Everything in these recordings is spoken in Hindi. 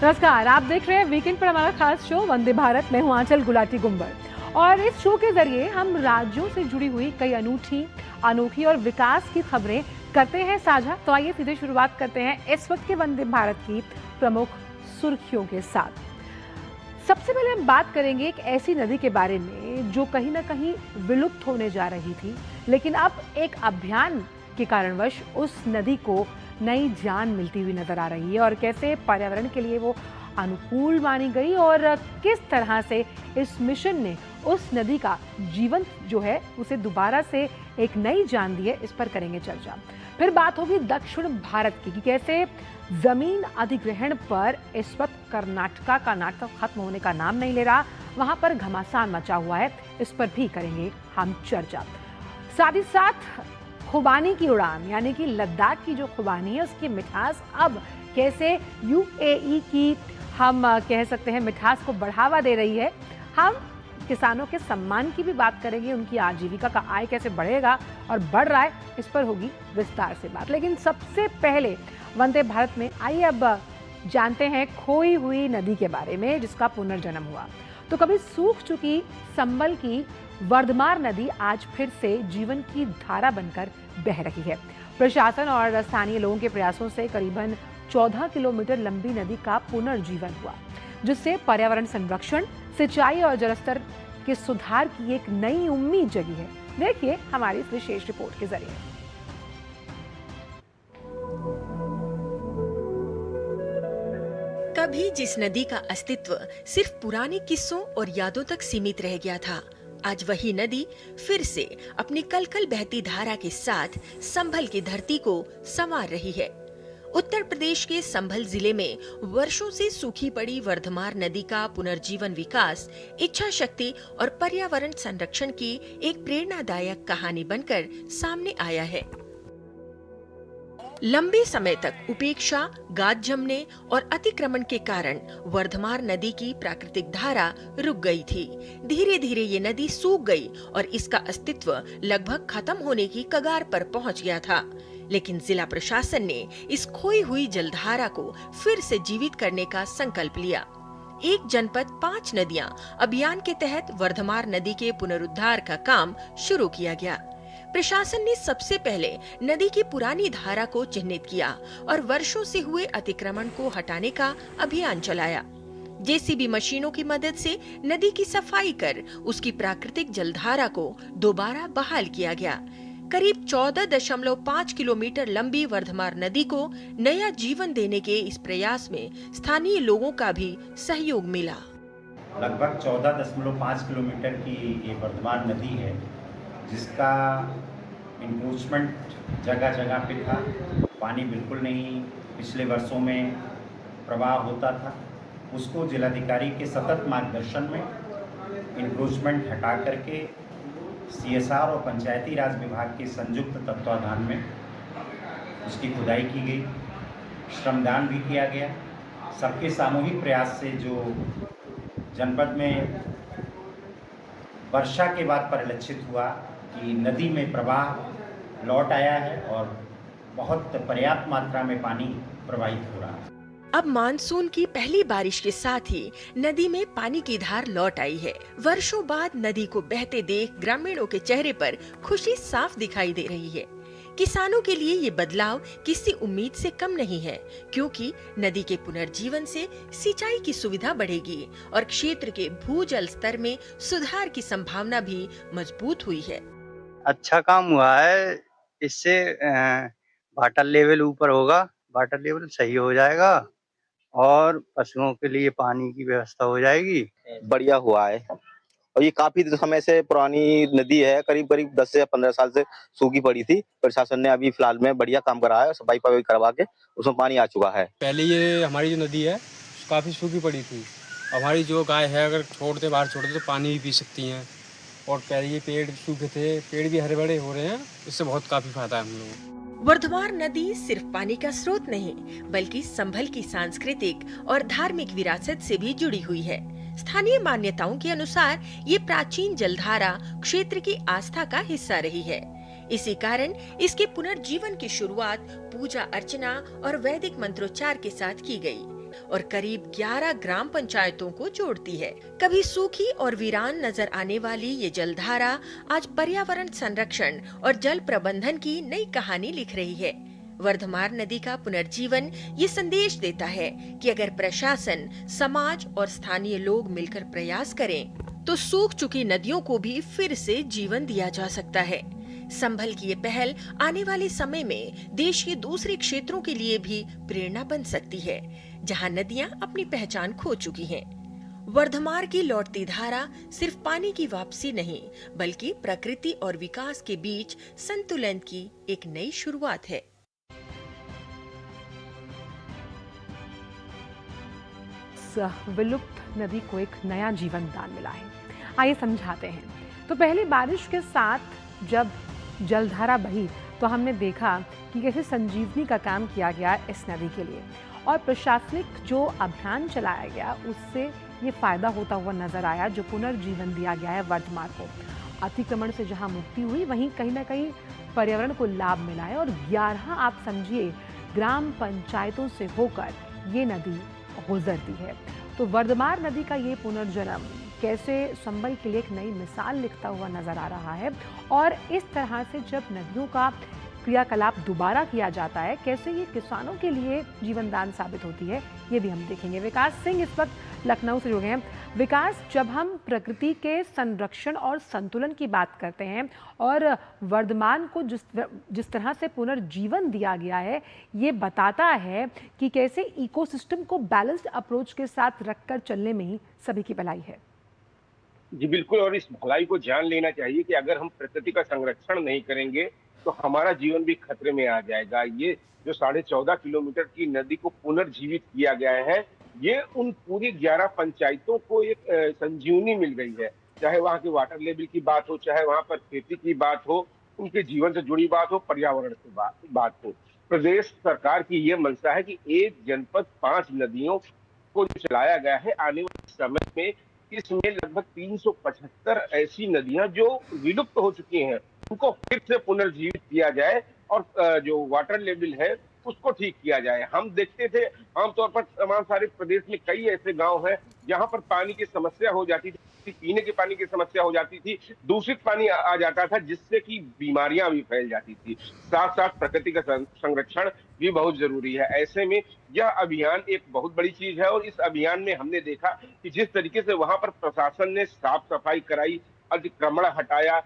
नमस्कार, आप देख रहे हैं वीकेंड पर हमारा खास शो वंदे भारत। मैं हूं आंचल गुलाटी गुंबर और इस शो के जरिए हम राज्यों से जुड़ी हुई कई अनोखी और विकास की खबरें करते हैं साझा। तो आइए सीधे शुरुआत करते हैं इस वक्त के वंदे भारत की प्रमुख सुर्खियों के साथ। सबसे पहले हम बात करेंगे एक ऐसी नदी के बारे में जो कहीं ना कहीं विलुप्त होने जा रही थी, लेकिन अब एक अभियान के कारणवश उस नदी को नई जान मिलती हुई नजर आ रही है और कैसे पर्यावरण के लिए वो अनुकूल मानी गई और किस तरह से इस मिशन ने उस नदी का जीवन जो है उसे दोबारा से एक नई जान दी है, इस पर करेंगे चर्चा। फिर बात होगी दक्षिण भारत की कि कैसे जमीन अधिग्रहण पर इस वक्त कर्नाटका का नाटक खत्म होने का नाम नहीं ले रहा, वहां पर घमासान मचा हुआ है, इस पर भी करेंगे हम चर्चा। साथ ही साथ खुबानी की उड़ान यानी कि लद्दाख की जो खुबानी है उसकी मिठास अब कैसे यूएई की हम कह सकते हैं मिठास को बढ़ावा दे रही है। हम किसानों के सम्मान की भी बात करेंगे, उनकी आजीविका का आय कैसे बढ़ेगा और बढ़ रहा है, इस पर होगी विस्तार से बात। लेकिन सबसे पहले वंदे भारत में आइए अब जानते हैं खोई हुई नदी के बारे में जिसका पुनर्जन्म हुआ। तो कभी सूख चुकी संबल की वर्धमान नदी आज फिर से जीवन की धारा बनकर बह रही है। प्रशासन और स्थानीय लोगों के प्रयासों से करीबन 14 किलोमीटर लंबी नदी का पुनर्जीवन हुआ, जिससे पर्यावरण संरक्षण, सिंचाई और जलस्तर के सुधार की एक नई उम्मीद जगी है। देखिए हमारी इस विशेष रिपोर्ट के जरिए। कभी जिस नदी का अस्तित्व सिर्फ पुराने किस्सों और यादों तक सीमित रह गया था, आज वही नदी फिर से अपनी कलकल बहती धारा के साथ संभल की धरती को संवार रही है। उत्तर प्रदेश के संभल जिले में वर्षों से सूखी पड़ी वर्धमान नदी का पुनर्जीवन विकास, इच्छा शक्ति और पर्यावरण संरक्षण की एक प्रेरणादायक कहानी बनकर सामने आया है। लंबे समय तक उपेक्षा, गाद जमने और अतिक्रमण के कारण वर्धमान नदी की प्राकृतिक धारा रुक गई थी। धीरे धीरे ये नदी सूख गई और इसका अस्तित्व लगभग खत्म होने की कगार पर पहुंच गया था। लेकिन जिला प्रशासन ने इस खोई हुई जलधारा को फिर से जीवित करने का संकल्प लिया। एक जनपद 5 नदियां अभियान के तहत वर्धमान नदी के पुनरुद्धार का काम शुरू किया गया। प्रशासन ने सबसे पहले नदी की पुरानी धारा को चिन्हित किया और वर्षों से हुए अतिक्रमण को हटाने का अभियान चलाया। जेसीबी मशीनों की मदद से नदी की सफाई कर उसकी प्राकृतिक जलधारा को दोबारा बहाल किया गया। करीब 14.5 किलोमीटर लंबी वर्धमान नदी को नया जीवन देने के इस प्रयास में स्थानीय लोगों का भी सहयोग मिला। लगभग 14.5 किलोमीटर की ये वर्धमान नदी है, जिसका इंक्रोचमेंट जगह जगह पे था। पानी बिल्कुल नहीं पिछले वर्षों में प्रवाह होता था। उसको जिलाधिकारी के सतत मार्गदर्शन में इंक्रोचमेंट हटा करके सीएसआर और पंचायती राज विभाग के संयुक्त तत्वाधान में उसकी खुदाई की गई, श्रमदान भी किया गया। सबके सामूहिक प्रयास से जो जनपद में वर्षा के बाद परिलक्षित हुआ कि नदी में प्रवाह लौट आया है और बहुत पर्याप्त मात्रा में पानी प्रवाहित हो रहा है। अब मानसून की पहली बारिश के साथ ही नदी में पानी की धार लौट आई है। वर्षों बाद नदी को बहते देख ग्रामीणों के चेहरे पर खुशी साफ दिखाई दे रही है। किसानों के लिए ये बदलाव किसी उम्मीद से कम नहीं है, क्योंकि नदी के पुनर्जीवन से सिंचाई की सुविधा बढ़ेगी और क्षेत्र के भूजल स्तर में सुधार की संभावना भी मजबूत हुई है। अच्छा काम हुआ है, इससे वाटर लेवल ऊपर होगा, वाटर लेवल सही हो जाएगा और पशुओं के लिए पानी की व्यवस्था हो जाएगी। बढ़िया हुआ है और ये काफी समय से पुरानी नदी है, करीब 10 से 15 साल से सूखी पड़ी थी। प्रशासन ने अभी फिलहाल में बढ़िया काम करा है, सफाई करवा के उसमें पानी आ चुका है। पहले ये हमारी जो नदी है काफी सूखी पड़ी थी। हमारी जो गाय है अगर बाहर छोड़ते तो पानी भी पी सकती हैं और पहले ये पेड़ सूखे थे, पेड़ भी हरे भरे हो रहे हैं, इससे बहुत काफी फायदा है हम लोगों को। वर्धमान नदी सिर्फ पानी का स्रोत नहीं, बल्कि संभल की सांस्कृतिक और धार्मिक विरासत से भी जुड़ी हुई है। स्थानीय मान्यताओं के अनुसार ये प्राचीन जलधारा क्षेत्र की आस्था का हिस्सा रही है। इसी कारण इसके पुनर्जीवन की शुरुआत पूजा अर्चना और वैदिक मंत्रोच्चार के साथ की गई। और करीब 11 ग्राम पंचायतों को जोड़ती है। कभी सूखी और वीरान नजर आने वाली ये जलधारा आज पर्यावरण संरक्षण और जल प्रबंधन की नई कहानी लिख रही है। वर्धमान नदी का पुनर्जीवन ये संदेश देता है कि अगर प्रशासन, समाज और स्थानीय लोग मिलकर प्रयास करें तो सूख चुकी नदियों को भी फिर से जीवन दिया जा सकता है। संभल की ये पहल आने वाले समय में देश के दूसरे क्षेत्रों के लिए भी प्रेरणा बन सकती है, जहां नदियां अपनी पहचान खो चुकी हैं। वर्धमान की लौटती धारा सिर्फ पानी की वापसी नहीं, बल्कि प्रकृति और विकास के बीच संतुलन की एक नई शुरुआत है। विलुप्त नदी को एक नया जीवन दान मिला है। आइए समझाते हैं। तो पहली बारिश के साथ जब जलधारा बही तो हमने देखा कि कैसे संजीवनी का काम किया गया इस नदी के लिए, और प्रशासनिक जो अभियान चलाया गया उससे ये फायदा होता हुआ नजर आया, जो पुनर्जीवन दिया गया है वर्धमान को। अतिक्रमण से जहां मुक्ति हुई, वहीं कहीं ना कहीं पर्यावरण को लाभ मिला है, और 11 आप समझिए ग्राम पंचायतों से होकर ये नदी गुजरती है। तो वर्धमान नदी का ये पुनर्जन्म कैसे संभल के लिए एक नई मिसाल लिखता हुआ नजर आ रहा है, और इस तरह से जब नदियों का क्रियाकलाप दोबारा किया जाता है, कैसे ये किसानों के लिए जीवनदान साबित होती है, ये भी हम देखेंगे। विकास सिंह इस वक्त लखनऊ से जुड़े हैं। विकास, जब हम प्रकृति के संरक्षण और संतुलन की बात करते हैं और वर्धमान को जिस तरह से पुनर्जीवन दिया गया है, ये बताता है कि कैसे इकोसिस्टम को बैलेंस्ड अप्रोच के साथ रखकर चलने में ही सभी की भलाई है। जी बिल्कुल, और इस भलाई को जान लेना चाहिए कि अगर हम प्रकृति का संरक्षण नहीं करेंगे तो हमारा जीवन भी खतरे में आ जाएगा। ये जो 14.5 किलोमीटर की नदी को पुनर्जीवित किया गया है, ये उन पूरी 11 पंचायतों को एक संजीवनी मिल गई है। चाहे वहाँ के वाटर लेवल की बात हो, चाहे वहाँ पर खेती की बात हो, उनके जीवन से जुड़ी बात हो, पर्यावरण की बात हो। प्रदेश सरकार की ये मंशा है कि एक जनपद 5 नदियों को चलाया गया है। आने वाले समय में इसमें लगभग 375 ऐसी नदियां जो विलुप्त हो चुकी हैं, उनको फिर से पुनर्जीवित किया जाए और जो वाटर लेवल है उसको ठीक किया जाए। हम देखते थे आमतौर पर तमाम सारे प्रदेश में कई ऐसे गांव हैं जहां पर पानी की समस्या हो जाती थी, पीने के पानी की समस्या हो जाती थी, दूषित पानी आ जाता था, जिससे कि बीमारियां भी फैल जाती थी। साथ साथ प्रकृति का संरक्षण भी बहुत जरूरी है। ऐसे में यह अभियान एक बहुत बड़ी चीज है, और इस अभियान में हमने देखा कि जिस तरीके से वहां पर प्रशासन ने साफ सफाई कराई, अतिक्रमण हटाया,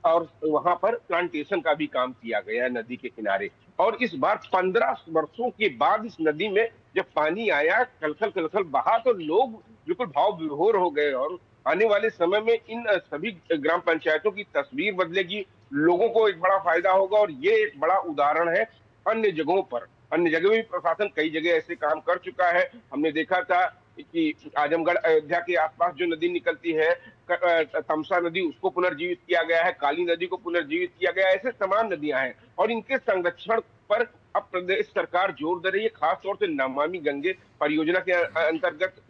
और वहां पर प्लांटेशन का भी काम किया गया है नदी के किनारे। और इस बार 15 वर्षों के बाद इस नदी में जब पानी आया, कलखल बहा, तो लोग बिल्कुल भाव विभोर हो गए। और आने वाले समय में इन सभी ग्राम पंचायतों की तस्वीर बदलेगी, लोगों को एक बड़ा फायदा होगा। और ये एक बड़ा उदाहरण है अन्य जगहों पर। अन्य जगह भी प्रशासन कई जगह ऐसे काम कर चुका है। हमने देखा था कि आजमगढ़ अयोध्या के आसपास जो नदी निकलती है, तमसा नदी, उसको पुनर्जीवित किया गया है, काली नदी को पुनर्जीवित किया गया है। ऐसे तमाम नदियां हैं, और इनके संरक्षण पर अब प्रदेश सरकार जोर दे रही है। खासतौर से नमामि गंगे परियोजना के अंतर्गत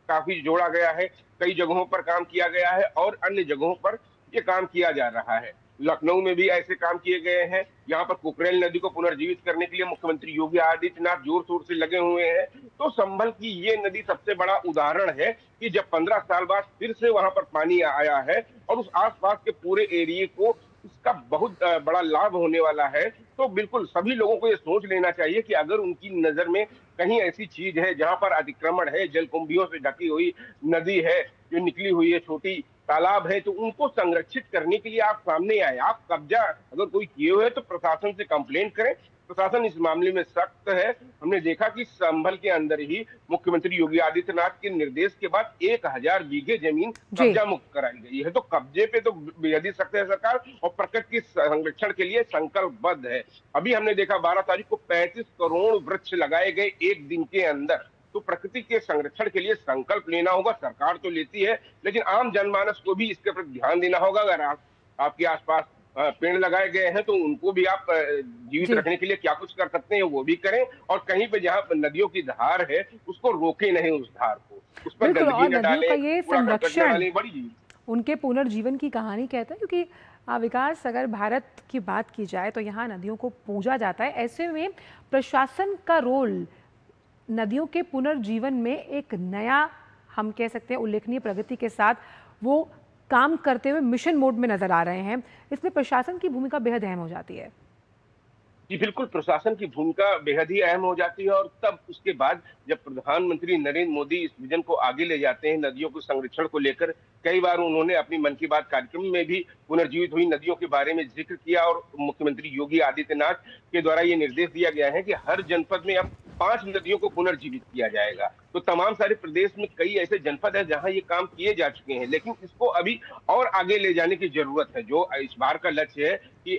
काफी जोड़ा गया है, कई जगहों पर काम किया गया है, और अन्य जगहों पर ये काम किया जा रहा है। लखनऊ में भी ऐसे काम किए गए हैं। यहाँ पर कुकरेल नदी को पुनर्जीवित करने के लिए मुख्यमंत्री योगी आदित्यनाथ जोर शोर से लगे हुए हैं। तो संभल की ये नदी सबसे बड़ा उदाहरण है कि जब 15 साल बाद फिर से वहां पर पानी आया है और उस आसपास के पूरे एरिया को इसका बहुत बड़ा लाभ होने वाला है। तो बिल्कुल सभी लोगों को ये सोच लेना चाहिए कि अगर उनकी नजर में कहीं ऐसी चीज है जहां पर अतिक्रमण है, जलकुंभियों से ढकी हुई नदी है, जो निकली हुई है, छोटी तालाब है, तो उनको संरक्षित करने के लिए आप सामने आए। आप कब्जा अगर कोई किए हुए तो प्रशासन से कंप्लेंट करें। प्रशासन इस मामले में सख्त है। हमने देखा कि संभल के अंदर ही मुख्यमंत्री योगी आदित्यनाथ के निर्देश के बाद 1000 बीघे जमीन कब्जा मुक्त कराई गई है। तो कब्जे पे तो बेहद सख्त है सरकार, और प्रकृति के संरक्षण के लिए संकल्पबद्ध है। अभी हमने देखा 12 तारीख को 35 करोड़ वृक्ष लगाए गए एक दिन के अंदर। तो प्रकृति के संरक्षण के लिए संकल्प लेना होगा। सरकार तो लेती है, लेकिन आम जनमानस को भी इसके प्रति ध्यान देना होगा। अगर आपके आसपास पेड़ लगाए गए हैं तो उनको भी आप जीवित रखने के लिए क्या कुछ कर सकते हैं वो भी करें, और कहीं पे जहाँ नदियों की धार है उसको रोके नहीं, उस धार को, उस पर गंदगी न डालें, ये संरक्षण बड़ी उनके पुनर्जीवन की कहानी कहता है। क्योंकि विकास, अगर भारत की बात की जाए तो यहाँ नदियों को पूजा जाता है। ऐसे में प्रशासन का रोल नदियों के पुनर्जीवन में एक नया, हम कह सकते हैं उल्लेखनीय प्रगति के साथ वो काम करते हुए मिशन मोड में नजर आ रहे हैं। इसमें प्रशासन की भूमिका बेहद अहम हो जाती है। जी बिल्कुल, प्रशासन की भूमिका बेहद ही अहम हो जाती है और तब उसके बाद जब प्रधानमंत्री नरेंद्र मोदी इस विजन को आगे ले जाते हैं नदियों के संरक्षण को लेकर, कई बार उन्होंने अपनी मन की बात कार्यक्रम में भी पुनर्जीवित हुई नदियों के बारे में जिक्र किया और मुख्यमंत्री योगी आदित्यनाथ के द्वारा ये निर्देश दिया गया है कि हर जनपद में अब 5 नदियों को पुनर्जीवित किया जाएगा। तो तमाम सारे प्रदेश में कई ऐसे जनपद हैं जहां ये काम किए जा चुके हैं, लेकिन इसको अभी और आगे ले जाने की जरूरत है। जो इस बार का लक्ष्य है कि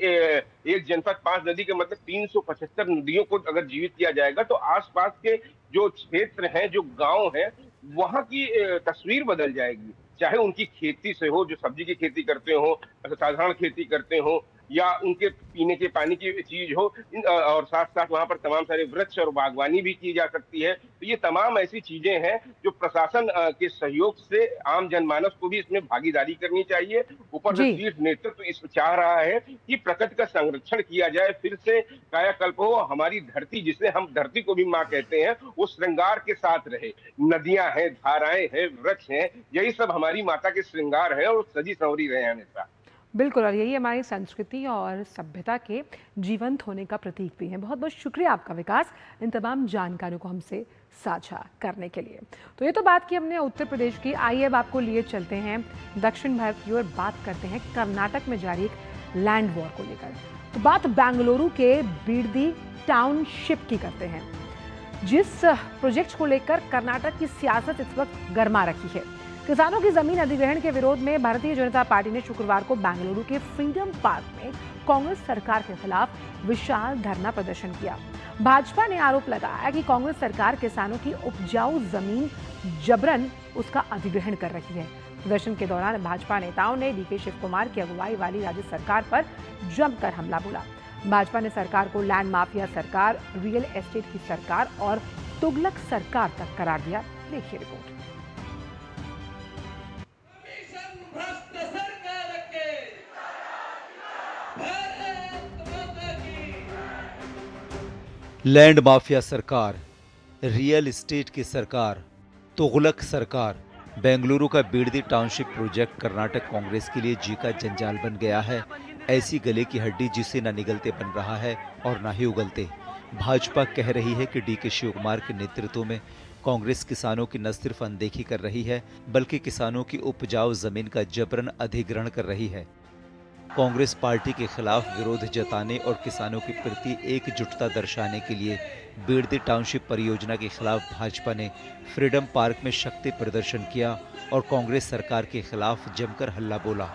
एक जनपद 5 नदी के मतलब 375 नदियों को अगर जीवित किया जाएगा तो आसपास के जो क्षेत्र हैं, जो गांव हैं, वहां की तस्वीर बदल जाएगी। चाहे उनकी खेती से हो, जो सब्जी की खेती करते हो, साधारण खेती करते हो, या उनके पीने के पानी की चीज हो, और साथ साथ वहां पर तमाम सारे वृक्ष और बागवानी भी की जा सकती है। तो ये तमाम ऐसी चीजें हैं जो प्रशासन के सहयोग से आम जनमानस को भी इसमें भागीदारी करनी चाहिए। ऊपर से शीर्ष नेतृत्व इस चाह रहा है कि प्रकृति का संरक्षण किया जाए, फिर से कायाकल्प हो, हमारी धरती जिसे हम धरती को भी माँ कहते हैं वो श्रृंगार के साथ रहे। नदियां हैं, धाराएं हैं, वृक्ष हैं, यही सब हमारी माता के श्रृंगार है और सजी संवरी रहे हमेशा। बिल्कुल, और यही हमारी संस्कृति और सभ्यता के जीवंत होने का प्रतीक भी है। बहुत बहुत शुक्रिया आपका विकास, इन तमाम जानकारियों को हमसे साझा करने के लिए। तो ये तो बात की हमने उत्तर प्रदेश की। आइए अब आपको लिए चलते हैं दक्षिण भारत की ओर, बात करते हैं कर्नाटक में जारी एक लैंड वॉर को लेकर। तो बात बेंगलुरु के बीडदी टाउनशिप की करते हैं, जिस प्रोजेक्ट को लेकर कर्नाटक की सियासत इस वक्त गर्मा रखी है। किसानों की जमीन अधिग्रहण के विरोध में भारतीय जनता पार्टी ने शुक्रवार को बेंगलुरु के फ्रीडम पार्क में कांग्रेस सरकार के खिलाफ विशाल धरना प्रदर्शन किया। भाजपा ने आरोप लगाया कि कांग्रेस सरकार किसानों की उपजाऊ जमीन जबरन उसका अधिग्रहण कर रही है। प्रदर्शन के दौरान भाजपा नेताओं ने डीके शिव कुमार की अगुवाई वाली राज्य सरकार पर जमकर हमला बोला। भाजपा ने सरकार को लैंड माफिया सरकार, रियल एस्टेट की सरकार और तुगलक सरकार तक करार दिया। देखिए रिपोर्ट। लैंड माफिया सरकार, रियल एस्टेट की सरकार, तुगलक सरकार। बेंगलुरु का बीडदी टाउनशिप प्रोजेक्ट कर्नाटक कांग्रेस के लिए जी का जंजाल बन गया है। ऐसी गले की हड्डी जिसे न निगलते बन रहा है और न ही उगलते। भाजपा कह रही है कि डीके शिव कुमार के नेतृत्व में कांग्रेस किसानों की न सिर्फ अनदेखी कर रही है, बल्कि किसानों की उपजाऊ जमीन का जबरन अधिग्रहण कर रही है। कांग्रेस पार्टी के खिलाफ विरोध जताने और किसानों के प्रति एकजुटता दर्शाने के लिए बीडदी टाउनशिप परियोजना के खिलाफ भाजपा ने फ्रीडम पार्क में शक्ति प्रदर्शन किया और कांग्रेस सरकार के खिलाफ जमकर हल्ला बोला।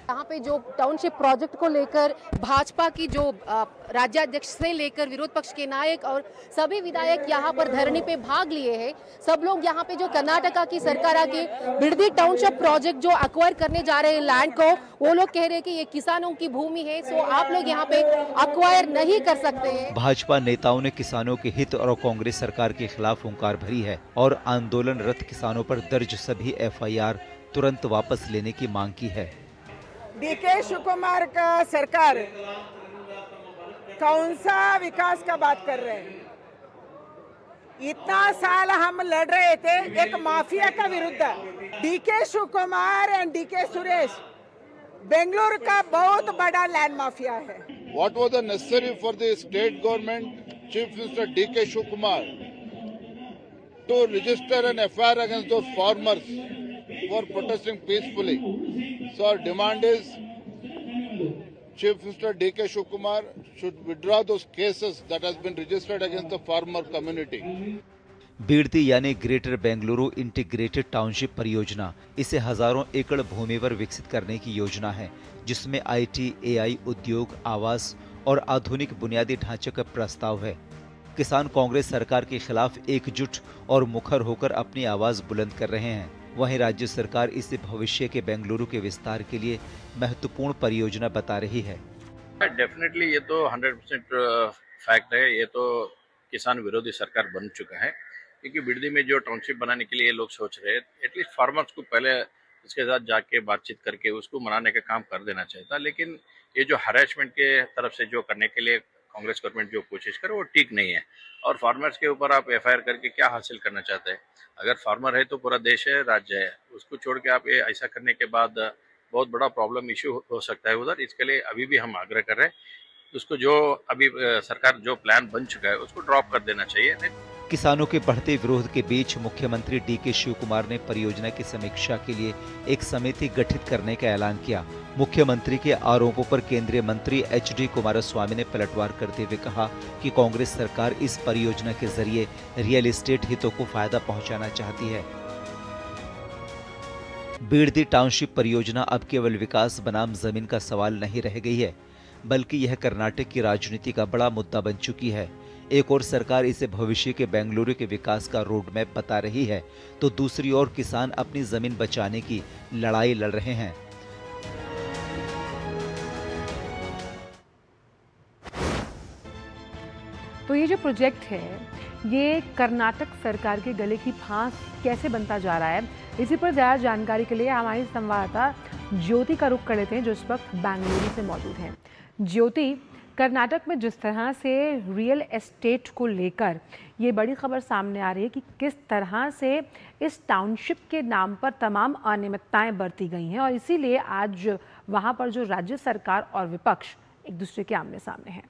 यहाँ पे जो टाउनशिप प्रोजेक्ट को लेकर भाजपा की जो राज्याध्यक्ष से लेकर विरोध पक्ष के नायक और सभी विधायक यहाँ पर धरने पे भाग लिए हैं। सब लोग यहाँ पे जो कर्नाटका की सरकार आके बीडदी टाउनशिप प्रोजेक्ट जो अक्वायर करने जा रहे हैं लैंड को, वो लोग कह रहे हैं कि ये किसानों की भूमि है, सो आप लोग यहाँ पे अक्वायर नहीं कर सकते हैं। भाजपा नेताओं ने किसानों के हित और कांग्रेस सरकार के खिलाफ हुंकार भरी है और आंदोलनरत किसानों पर दर्ज सभी FIR तुरंत वापस लेने की मांग की है। डीके शिव कुमार का सरकार कौन सा विकास का बात कर रहे हैं? इतना साल हम लड़ रहे थे एक माफिया का विरुद्ध। D K Shivakumar and D K Suresh Bengaluru का बहुत बड़ा लैंड माफिया है। What was the necessary for the state government, Chief Minister DK Shiv Kumar, to register an FIR against those farmers for protesting peacefully? So our demand is Chief Minister DK Shiv Kumar should withdraw those cases that has been registered against the farmer community. बीडदी यानी ग्रेटर बेंगलुरु इंटीग्रेटेड टाउनशिप परियोजना, इसे हजारों एकड़ भूमि पर विकसित करने की योजना है, जिसमें IT, AI, उद्योग, आवास और आधुनिक बुनियादी ढांचे का प्रस्ताव है। किसान कांग्रेस सरकार के खिलाफ एकजुट और मुखर होकर अपनी आवाज बुलंद कर रहे हैं। वहीं राज्य सरकार इसे भविष्य के बेंगलुरु के विस्तार के लिए महत्वपूर्ण परियोजना बता रही है। डेफिनेटली ये तो 100% फैक्ट है। ये तो किसान विरोधी सरकार बन चुका है, क्योंकि बीडदी में जो टाउनशिप बनाने के लिए लोग सोच रहे हैं, एटलीस्ट फार्मर्स को पहले इसके साथ जाके बातचीत करके उसको मनाने का काम कर देना चाहिए था। लेकिन ये जो हरेसमेंट के तरफ से जो करने के लिए कांग्रेस गवर्नमेंट जो कोशिश करे वो ठीक नहीं है। और फार्मर्स के ऊपर आप एफआईआर करके क्या हासिल करना चाहते हैं? अगर फार्मर है तो पूरा देश है, राज्य है, उसको छोड़ के आप ये ऐसा करने के बाद बहुत बड़ा प्रॉब्लम इश्यू हो सकता है उधर। इसके लिए अभी भी हम आग्रह कर रहे हैं उसको जो अभी सरकार जो प्लान बन चुका है उसको ड्रॉप कर देना चाहिए। किसानों के बढ़ते विरोध के बीच मुख्यमंत्री डीके शिव कुमार ने परियोजना की समीक्षा के लिए एक समिति गठित करने का ऐलान किया। मुख्यमंत्री के आरोपों पर केंद्रीय मंत्री एचडी कुमारस्वामी ने पलटवार करते हुए कहा कि कांग्रेस सरकार इस परियोजना के जरिए रियल एस्टेट हितों को फायदा पहुंचाना चाहती है। बीड़दी टाउनशिप परियोजना अब केवल विकास बनाम जमीन का सवाल नहीं रह गई है, बल्कि यह कर्नाटक की राजनीति का बड़ा मुद्दा बन चुकी है। एक और सरकार इसे भविष्य के बेंगलुरु के विकास का रोड मैप बता रही है, तो दूसरी ओर किसान अपनी जमीन बचाने की लड़ाई लड़ रहे हैं। तो ये जो प्रोजेक्ट है ये कर्नाटक सरकार के गले की फांस कैसे बनता जा रहा है, इसी पर ज़्यादा जानकारी के लिए हमारी संवाददाता ज्योति का रुख कर लेते हैं जो इस वक्त बेंगलुरु से मौजूद हैं। ज्योति, कर्नाटक में जिस तरह से रियल एस्टेट को लेकर ये बड़ी खबर सामने आ रही है कि किस तरह से इस टाउनशिप के नाम पर तमाम अनियमितताएं बरती गई हैं और इसीलिए आज वहां पर जो राज्य सरकार और विपक्ष एक दूसरे के आमने सामने हैं।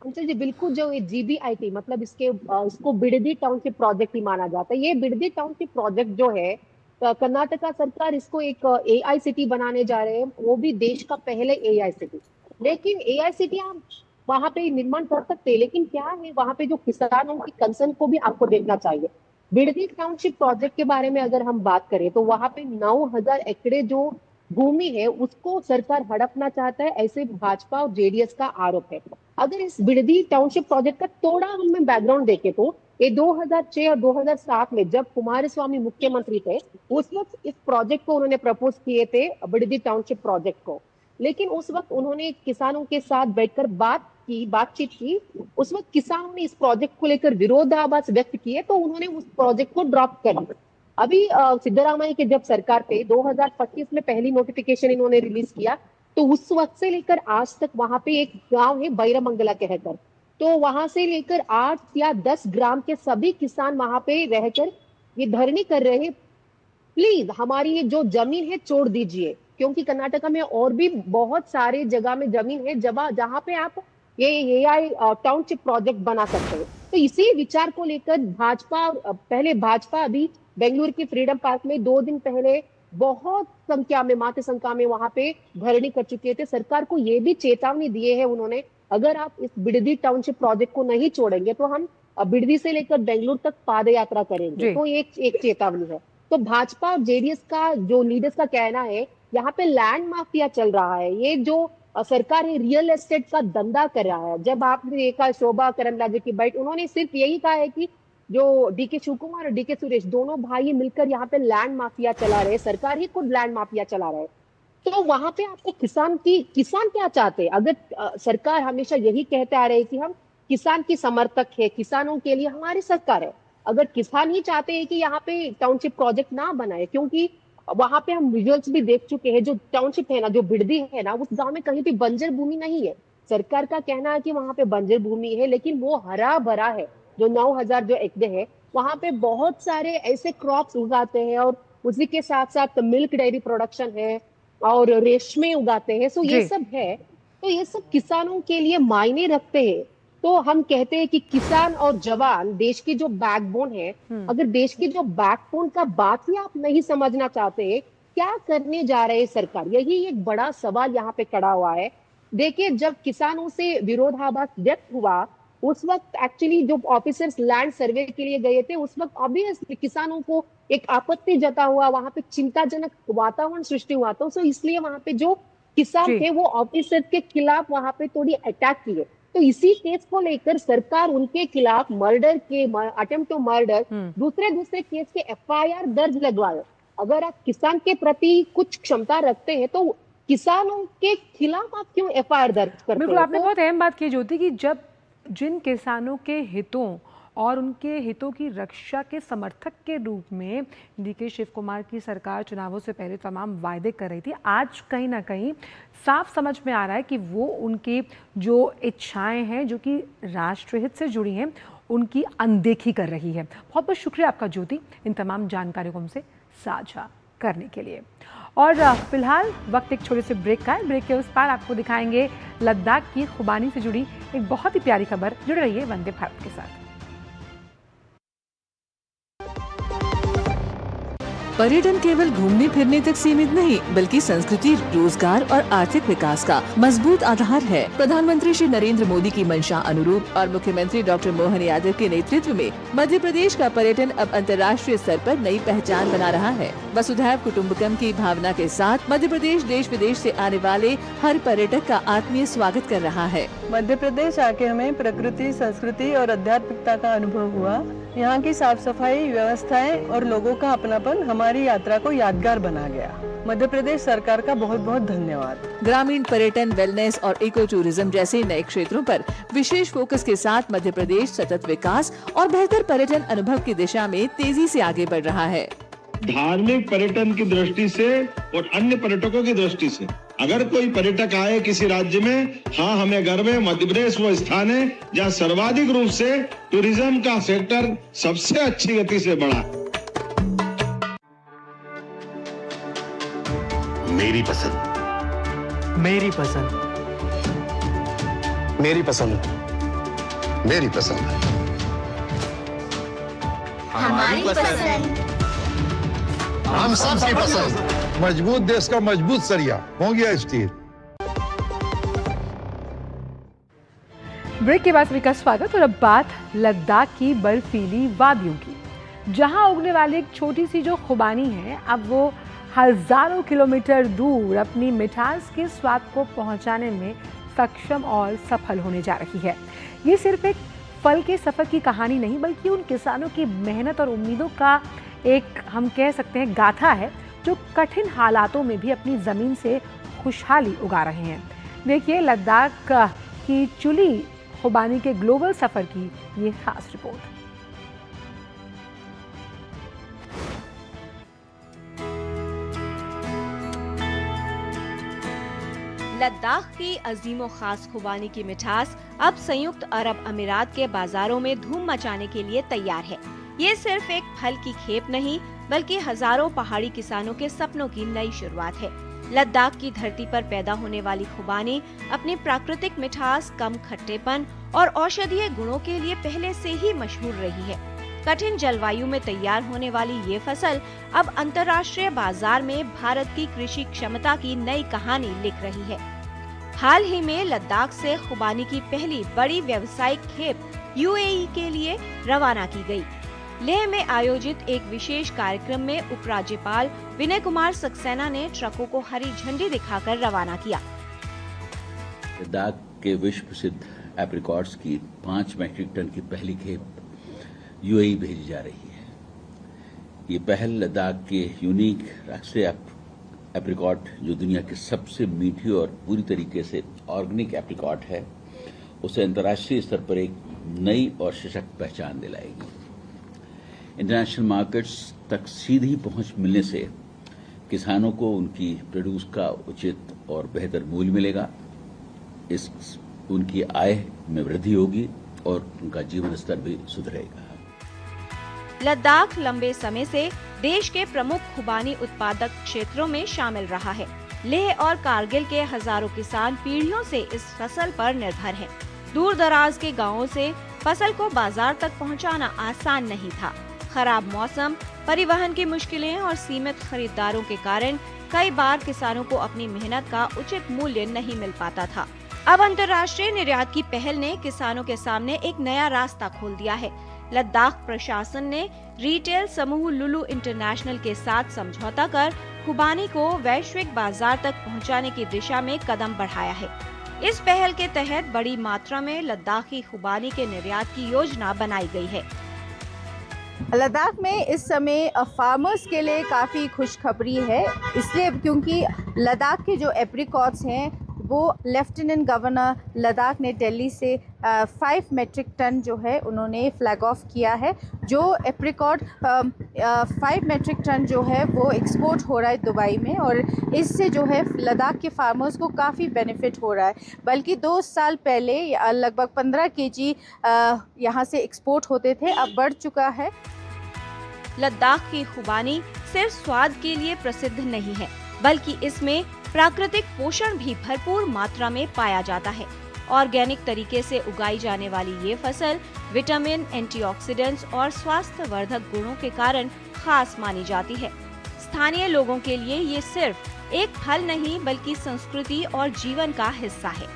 अंचल जी, बिल्कुल जो ये जीबीआईटी मतलब इसको बिड़दी टाउनशिप प्रोजेक्ट ही माना जाता है। ये बिड़दी टाउनशिप प्रोजेक्ट जो है कर्नाटका सरकार इसको एक एआई सिटी बनाने जा रहे हैं, वो भी देश का पहले एआई सिटी। लेकिन एआई सिटी आप वहां पे निर्माण कर सकते हैं, लेकिन क्या है वहां पे जो किसानों की कंसर्न को भी आपको देखना चाहिए। बिड़दी टाउनशिप प्रोजेक्ट के बारे में अगर हम बात करें तो वहां पे 9000 एकड़ जो भूमि है उसको सरकार हड़पना चाहता है, ऐसे भाजपा और जेडीएस का आरोप है। अगर इस बिड़दी टाउनशिप प्रोजेक्ट का थोड़ा हम बैकग्राउंड देखें तो ये 2006 और 2007 में जब कुमारस्वामी मुख्यमंत्री थे उस वक्त इस प्रोजेक्ट को उन्होंने प्रपोज किए थे, बिड़दी टाउनशिप प्रोजेक्ट को। लेकिन उस वक्त उन्होंने किसानों के साथ बैठकर बातचीत की। उस वक्त किसानों ने इस प्रोजेक्ट को लेकर विरोधाभास व्यक्त किए तो उन्होंने उस प्रोजेक्ट को ड्रॉप कर दिया। अभी सिद्धरामैया के जब सरकार थे 2025 में पहली नोटिफिकेशन इन्होंने रिलीज किया, तो उस वक्त से लेकर आज तक वहां पे एक गांव है बैरमंगला कहकर, तो वहां से लेकर 8 या 10 ग्राम के सभी किसान वहां पे रहकर ये धरनी कर रहे हैं, प्लीज हमारी ये जो जमीन है छोड़ दीजिए, क्योंकि कर्नाटका में और भी बहुत सारे जगह में जमीन है जहां पे आप ये एआई टाउनशिप प्रोजेक्ट बना सकते हैं। तो इसी विचार को लेकर भाजपा अभी बेंगलुरु के फ्रीडम पार्क में 2 दिन पहले बहुत मात्र संख्या में वहां पे धरनी कर चुके थे। सरकार को ये भी चेतावनी दिए है उन्होंने, अगर आप इस बिड़दी टाउनशिप प्रोजेक्ट को नहीं छोड़ेंगे तो हम बिड़दी से लेकर बेंगलुरु तक पाद यात्रा करेंगे। तो एक चेतावनी है। तो भाजपा और जेडीएस का जो लीडर्स का कहना है यहाँ पे लैंड माफिया चल रहा है, ये जो सरकार है रियल एस्टेट का धंधा कर रहा है। जब आपने देखा शोभा करंदलाजे की बाइट, उन्होंने सिर्फ यही कहा है कि जो डीके शिव कुमार और डीके सुरेश दोनों भाई मिलकर यहाँ पे लैंड माफिया चला रहे, सरकार ही खुद लैंड माफिया चला रहे। तो वहां पे आपको किसान क्या चाहते हैं? अगर सरकार हमेशा यही कहते आ रहे हैं कि हम किसान की समर्थक है, किसानों के लिए हमारी सरकार है, अगर किसान ही चाहते हैं कि यहाँ पे टाउनशिप प्रोजेक्ट ना बनाए, क्योंकि वहां पे हम विजुअल्स भी देख चुके हैं, जो टाउनशिप है ना, जो बिड़दी है ना, उस गांव में कहीं भी बंजर भूमि नहीं है। सरकार का कहना है कि वहां पे बंजर भूमि है, लेकिन वो हरा भरा है। जो 9000 जो एकड़ है वहां पे बहुत सारे ऐसे क्रॉप्स उगाते हैं और उसी के साथ साथ मिल्क डेयरी प्रोडक्शन है और रेशमे उगाते हैं। सो ये सब है, तो ये सब किसानों के लिए मायने रखते हैं। तो हम कहते हैं कि किसान और जवान देश की जो बैकबोन है, अगर देश की जो बैकबोन का बात ही आप नहीं समझना चाहते, क्या करने जा रहे हैं सरकार? यही एक बड़ा सवाल यहाँ पे खड़ा हुआ है। देखिए, जब किसानों से विरोधाभास व्यक्त हुआ उस वक्त एक्चुअली जो ऑफिसर्स लैंड सर्वे के लिए गए थे उस वक्त ऑब्वियसली किसानों को एक आपत्ति जता हुआ, वहां पे चिंताजनक वातावरण सृष्टि हुआ था। तो इसलिए वहां पे जो किसान थे वो ऑफिसर के खिलाफ वहां पे थोड़ी अटैक किए। तो इसी केस को लेकर सरकार उनके खिलाफ मर्डर के अटेम्प्ट टू मर्डर दूसरे केस के एफआईआर दर्ज लगवाए। अगर आप किसान के प्रति कुछ क्षमता रखते हैं तो किसानों के खिलाफ आप क्यों एफआईआर दर्ज करते हैं? बिल्कुल, आपने बहुत अहम बात की ज्योति, कि जब जिन किसानों के हितों और उनके हितों की रक्षा के समर्थक के रूप में डीके शिव कुमार की सरकार चुनावों से पहले तमाम वायदे कर रही थी। आज कहीं ना कहीं साफ समझ में आ रहा है कि वो उनकी जो इच्छाएं हैं, जो कि राष्ट्रहित से जुड़ी हैं, उनकी अनदेखी कर रही है। बहुत बहुत शुक्रिया आपका ज्योति, इन तमाम जानकारियों को हमसे साझा करने के लिए। और फिलहाल वक्त एक छोटे से ब्रेक का है। ब्रेक के उस पार आपको दिखाएंगे लद्दाख की खुबानी से जुड़ी एक बहुत ही प्यारी खबर। जुड़े रहिए वंदे भारत के साथ। पर्यटन केवल घूमने फिरने तक सीमित नहीं, बल्कि संस्कृति, रोजगार और आर्थिक विकास का मजबूत आधार है। प्रधानमंत्री श्री नरेंद्र मोदी की मंशा अनुरूप और मुख्यमंत्री डॉक्टर मोहन यादव के नेतृत्व में मध्य प्रदेश का पर्यटन अब अंतर्राष्ट्रीय स्तर पर नई पहचान बना रहा है। वसुधैव कुटुम्बकम की भावना के साथ मध्य प्रदेश देश विदेश से आने वाले हर पर्यटक का आत्मीय स्वागत कर रहा है। मध्य प्रदेश आके हमें प्रकृति, संस्कृति और आध्यात्मिकता का अनुभव हुआ। यहाँ की साफ सफाई, व्यवस्थाएं और लोगों का अपनापन हमारी यात्रा को यादगार बना गया। मध्य प्रदेश सरकार का बहुत बहुत धन्यवाद। ग्रामीण पर्यटन, वेलनेस और इको टूरिज्म जैसे नए क्षेत्रों पर विशेष फोकस के साथ मध्य प्रदेश सतत विकास और बेहतर पर्यटन अनुभव की दिशा में तेजी से आगे बढ़ रहा है। धार्मिक पर्यटन की दृष्टि से और अन्य पर्यटकों की दृष्टि से अगर कोई पर्यटक आए किसी राज्य में, हाँ हमें गर्व है मध्य प्रदेश वो स्थान है जहाँ सर्वाधिक रूप से टूरिज्म का सेक्टर सबसे अच्छी गति से बढ़ा। मेरी पसंद, मेरी पसंद, मेरी पसंद, मेरी पसंद, हमारी पसंद, हम सबकी पसंद। मजबूत देश का मजबूत सरिया हो गया स्टील। ब्रेक के बाद सभी का स्वागत। और अब बात लद्दाख की बर्फीली वादियों की, जहां उगने वाली एक छोटी सी जो खुबानी है, अब वो हजारों किलोमीटर दूर अपनी मिठास के स्वाद को पहुंचाने में सक्षम और सफल होने जा रही है। ये सिर्फ एक फल के सफर की कहानी नहीं, बल्कि उन किसानों की मेहनत और उम्मीदों का एक, हम कह सकते हैं, गाथा है, जो कठिन हालातों में भी अपनी ज़मीन से खुशहाली उगा रहे हैं। देखिए लद्दाख की चुली खुबानी के ग्लोबल सफ़र की ये खास रिपोर्ट। लद्दाख की अजीमो खास खुबानी की मिठास अब संयुक्त अरब अमीरात के बाजारों में धूम मचाने के लिए तैयार है। ये सिर्फ एक फल की खेप नहीं, बल्कि हजारों पहाड़ी किसानों के सपनों की नई शुरुआत है। लद्दाख की धरती पर पैदा होने वाली खुबानी अपनी प्राकृतिक मिठास, कम खट्टेपन और औषधीय गुणों के लिए पहले से ही मशहूर रही है। कठिन जलवायु में तैयार होने वाली ये फसल अब अंतर्राष्ट्रीय बाजार में भारत की कृषि क्षमता की नई कहानी लिख रही है। हाल ही में लद्दाख से खुबानी की पहली बड़ी व्यावसायिक खेप यूएई के लिए रवाना की गई। लेह में आयोजित एक विशेष कार्यक्रम में उपराज्यपाल विनय कुमार सक्सेना ने ट्रकों को हरी झंडी दिखाकर रवाना किया। लद्दाख के विश्व प्रसिद्ध एप्रिकॉट्स की 5 मीट्रिक टन की पहली खेप यूएई भेजी जा रही है। ये पहल लद्दाख के यूनिक राष्ट्रीय एप्रिकॉट, जो दुनिया की सबसे मीठी और पूरी तरीके से ऑर्गेनिक एप्रिकॉट है, उसे अंतर्राष्ट्रीय स्तर पर एक नई और सशक्त पहचान दिलाएगी। इंटरनेशनल मार्केट्स तक सीधी पहुंच मिलने से किसानों को उनकी प्रोड्यूस का उचित और बेहतर मूल्य मिलेगा। इस उनकी आय में वृद्धि होगी और उनका जीवन स्तर भी सुधरेगा। लद्दाख लंबे समय से देश के प्रमुख खुबानी उत्पादक क्षेत्रों में शामिल रहा है। लेह और कारगिल के हजारों किसान पीढ़ियों से इस फसल पर निर्भर हैं। दूर दराज के गांवों से फसल को बाजार तक पहुंचाना आसान नहीं था। खराब मौसम, परिवहन की मुश्किलें और सीमित खरीदारों के कारण कई बार किसानों को अपनी मेहनत का उचित मूल्य नहीं मिल पाता था। अब अंतर्राष्ट्रीय निर्यात की पहल ने किसानों के सामने एक नया रास्ता खोल दिया है। लद्दाख प्रशासन ने रिटेल समूह लुलु इंटरनेशनल के साथ समझौता कर खुबानी को वैश्विक बाजार तक पहुंचाने की दिशा में कदम बढ़ाया है। इस पहल के तहत बड़ी मात्रा में लद्दाखी खुबानी के निर्यात की योजना बनाई गई है। लद्दाख में इस समय फार्मर्स के लिए काफ़ी खुशखबरी है, इसलिए क्योंकि लद्दाख के जो एप्रिकॉट्स हैं वो लेफ्टिनेंट गवर्नर लद्दाख ने दिल्ली से 5 मेट्रिक टन जो है उन्होंने फ्लैग ऑफ किया है। जो एप्रिकॉट 5 मेट्रिक टन जो है वो एक्सपोर्ट हो रहा है दुबई में, और इससे जो है लद्दाख के फार्मर्स को काफ़ी बेनिफिट हो रहा है। बल्कि 2 साल पहले लगभग 15 केजी यहाँ से एक्सपोर्ट होते थे, अब बढ़ चुका है। लद्दाख की खुबानी सिर्फ स्वाद के लिए प्रसिद्ध नहीं है, बल्कि इसमें प्राकृतिक पोषण भी भरपूर मात्रा में पाया जाता है। ऑर्गेनिक तरीके से उगाई जाने वाली ये फसल विटामिन, एंटीऑक्सीडेंट्स और स्वास्थ्यवर्धक गुणों के कारण खास मानी जाती है। स्थानीय लोगों के लिए ये सिर्फ एक फल नहीं बल्कि संस्कृति और जीवन का हिस्सा है।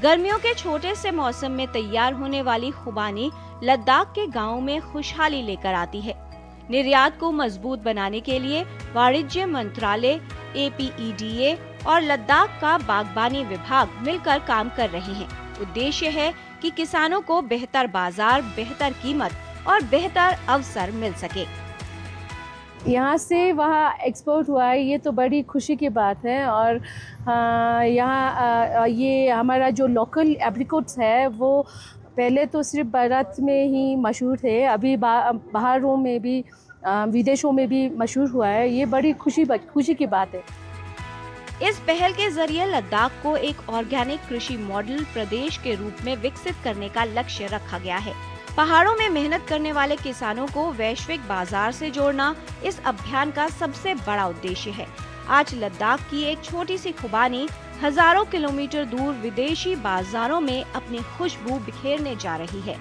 गर्मियों के छोटे से मौसम में तैयार होने वाली खुबानी लद्दाख के गाँव में खुशहाली लेकर आती है। निर्यात को मजबूत बनाने के लिए वाणिज्य मंत्रालय, APEDA और लद्दाख का बागबानी विभाग मिलकर काम कर रहे हैं। उद्देश्य है कि किसानों को बेहतर बाजार, बेहतर कीमत और बेहतर अवसर मिल सके। यहाँ से वहाँ एक्सपोर्ट हुआ है, ये तो बड़ी खुशी की बात है। और यहाँ ये हमारा जो लोकल एप्रिकॉट्स है वो पहले तो सिर्फ भारत में ही मशहूर थे, अभी बाहरों में भी, विदेशों में भी मशहूर हुआ है। ये बड़ी खुशी की बात है। इस पहल के जरिए लद्दाख को एक ऑर्गेनिक कृषि मॉडल प्रदेश के रूप में विकसित करने का लक्ष्य रखा गया है। पहाड़ों में मेहनत करने वाले किसानों को वैश्विक बाजार से जोड़ना इस अभियान का सबसे बड़ा उद्देश्य है। आज लद्दाख की एक छोटी सी खुबानी हजारों किलोमीटर दूर विदेशी बाजारों में अपनी खुशबू बिखेरने जा रही है।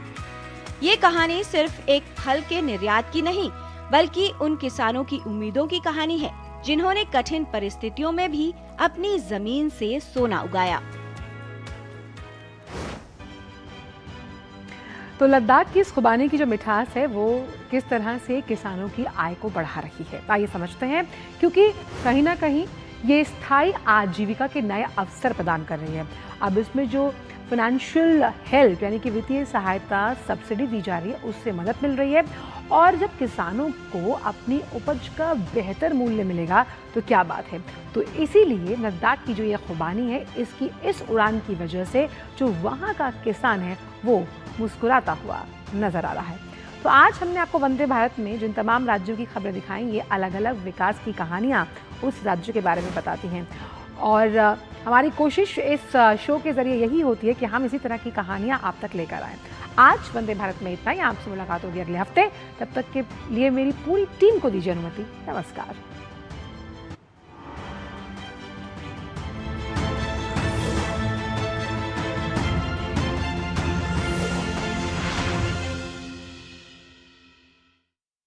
ये कहानी सिर्फ एक फल के निर्यात की नहीं, बल्कि उन किसानों की उम्मीदों की कहानी है जिन्होंने कठिन परिस्थितियों में भी अपनी जमीन से सोना उगाया। तो लद्दाख की इस खुबानी की जो मिठास है वो किस तरह से किसानों की आय को बढ़ा रही है, आइए समझते हैं। क्योंकि कहीं ना कहीं ये स्थायी आजीविका के नए अवसर प्रदान कर रही है। अब इसमें जो फाइनेंशियल हेल्प यानी कि वित्तीय सहायता, सब्सिडी दी जा रही है, उससे मदद मिल रही है। और जब किसानों को अपनी उपज का बेहतर मूल्य मिलेगा तो क्या बात है। तो इसीलिए लद्दाख की जो ये खुबानी है, इसकी इस उड़ान की वजह से जो वहाँ का किसान है वो मुस्कुराता हुआ नजर आ रहा है। तो आज हमने आपको वंदे भारत में जिन तमाम राज्यों की खबरें दिखाई, ये अलग अलग विकास की कहानियाँ उस राज्य के बारे में बताती हैं। और हमारी कोशिश इस शो के जरिए यही होती है कि हम इसी तरह की कहानियाँ आप तक लेकर आएँ। आज वंदे भारत में इतना ही। आपसे मुलाकात होगी अगले हफ्ते। तब तक के लिए मेरी पूरी टीम को दीजिए अनुमति। नमस्कार।